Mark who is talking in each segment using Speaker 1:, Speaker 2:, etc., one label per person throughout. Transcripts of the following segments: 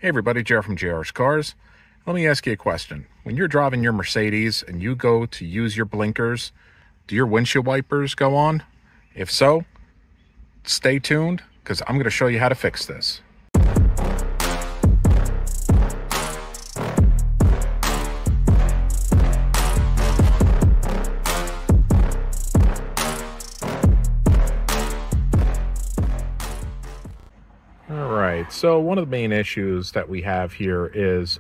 Speaker 1: Hey everybody, Jeff from JrZ CarZ. Let me ask you a question. When you're driving your Mercedes and you go to use your blinkers, do your windshield wipers go on? If so, stay tuned because I'm going to show you how to fix this. Alright, so one of the main issues that we have here is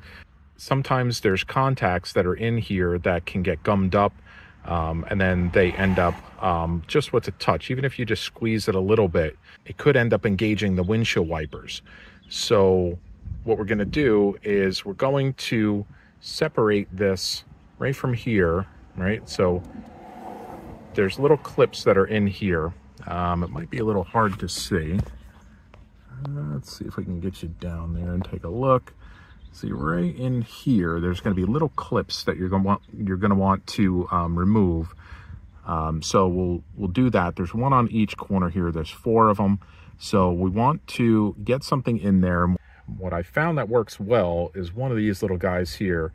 Speaker 1: sometimes there's contacts that are in here that can get gummed up and then they end up just with a touch. Even if you just squeeze it a little bit, it could end up engaging the windshield wipers. So what we're going to do is we're going to separate this right from here, right? So there's little clips that are in here. It might be a little hard to see. Let's see if we can get you down there and take a look. See, right in here, there's going to be little clips that you're going to want to remove. So we'll do that. There's one on each corner here. There's 4 of them. So we want to get something in there. What I found that works well is one of these little guys here.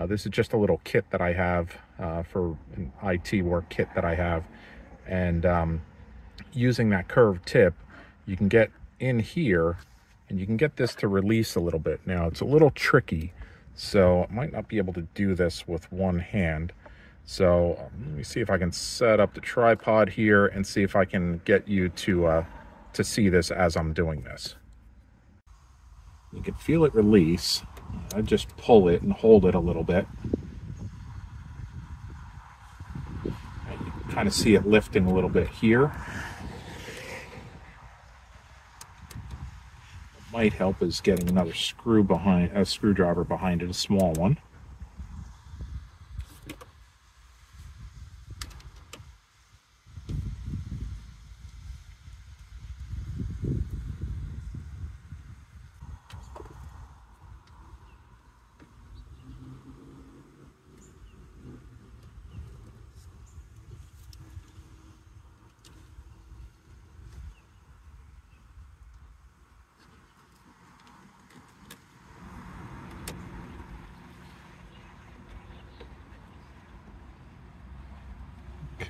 Speaker 1: This is just a little kit that I have for an IT work kit that I have. And using that curved tip, you can get in here and you can get this to release a little bit. Now it's a little tricky, so I might not be able to do this with one hand. So let me see if I can set up the tripod here and see if I can get you to see this as I'm doing this. You can feel it release. I just pull it and hold it a little bit. And you can kind of see it lifting a little bit here. Might help is getting another screwdriver behind it, a small one.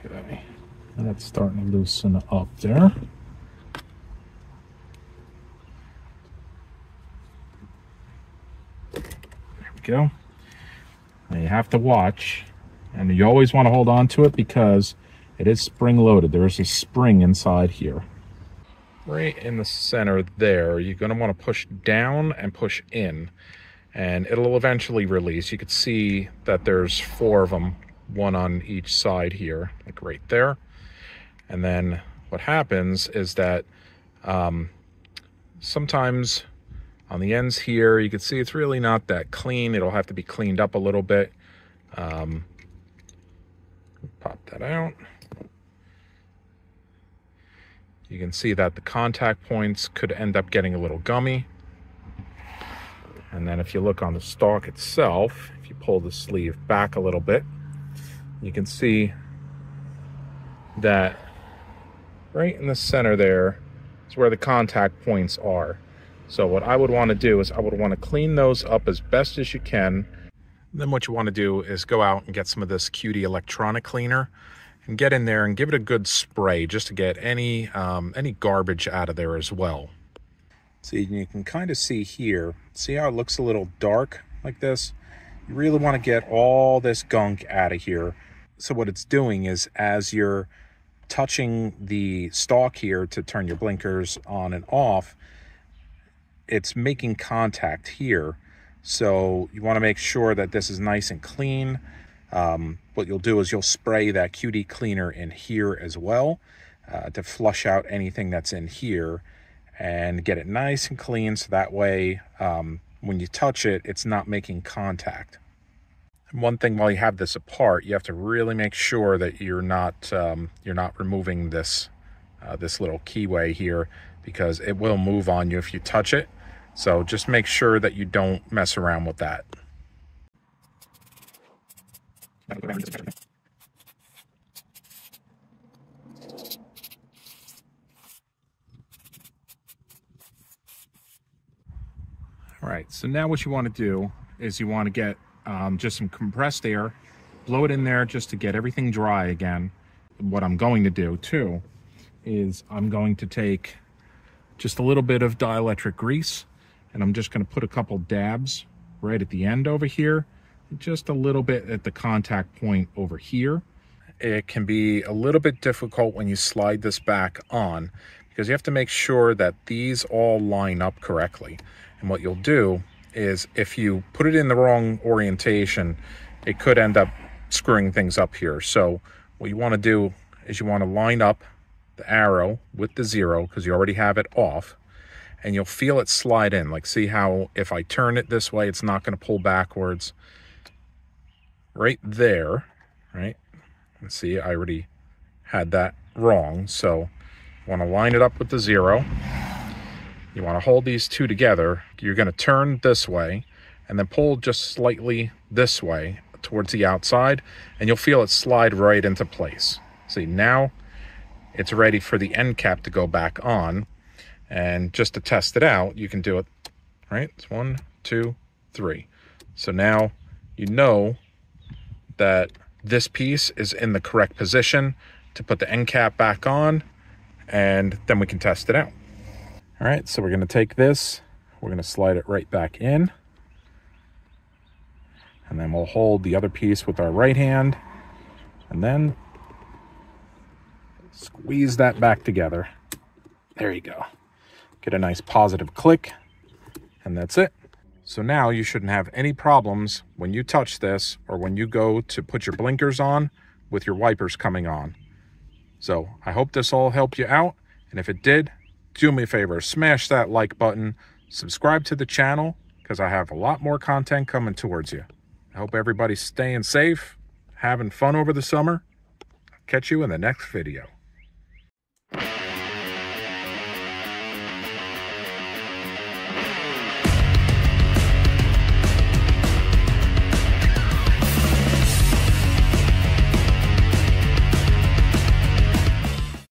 Speaker 1: Okay, that's starting to loosen up there. There we go. Now you have to watch, and you always want to hold on to it because it is spring loaded. There is a spring inside here. Right in the center there, you're going to want to push down and push in, and it'll eventually release. You can see that there's 4 of them. One on each side here, like right there. And then what happens is that sometimes on the ends here, you can see it's really not that clean. It'll have to be cleaned up a little bit. Pop that out. You can see that the contact points could end up getting a little gummy. And then if you look on the stalk itself, if you pull the sleeve back a little bit, you can see that right in the center there is where the contact points are. So what I would want to do is I would want to clean those up as best as you can. And then what you want to do is go out and get some of this Cutie electronic cleaner and get in there and give it a good spray just to get any garbage out of there as well. See, you can kind of see here, see how it looks a little dark like this? You really want to get all this gunk out of here. So what it's doing is as you're touching the stalk here to turn your blinkers on and off, it's making contact here. So you want to make sure that this is nice and clean. What you'll do is you'll spray that Cutie cleaner in here as well to flush out anything that's in here and get it nice and clean, so that way when you touch it, it's not making contact. One thing while you have this apart, you have to really make sure that you're not removing this this little keyway here, because it will move on you if you touch it. So just make sure that you don't mess around with that. All right, so now what you want to do is you want to get just some compressed air, blow it in there just to get everything dry again. What I'm going to do too is I'm going to take just a little bit of dielectric grease, and I'm just going to put a couple dabs right at the end over here, just a little bit at the contact point over here. It can be a little bit difficult when you slide this back on because you have to make sure that these all line up correctly. And what you'll do is if you put it in the wrong orientation, it could end up screwing things up here. So what you want to do is you want to line up the arrow with the 0 because you already have it off, and you'll feel it slide in. Like, see how if I turn it this way, it's not going to pull backwards. Right there, right? Let's see, I already had that wrong. So you want to line it up with the 0. You want to hold these two together. You're going to turn this way and then pull just slightly this way towards the outside, and you'll feel it slide right into place. See, now it's ready for the end cap to go back on. And just to test it out, you can do it, right? It's 1, 2, 3. So now you know that this piece is in the correct position to put the end cap back on, and then we can test it out. All right, so we're going to take this, we're going to slide it right back in, and then we'll hold the other piece with our right hand, and then squeeze that back together. There you go. Get a nice positive click, and that's it. So now you shouldn't have any problems when you touch this or when you go to put your blinkers on with your wipers coming on. So I hope this all helped you out, and if it did, do me a favor, smash that like button, subscribe to the channel, because I have a lot more content coming towards you. I hope everybody's staying safe, having fun over the summer. I'll catch you in the next video.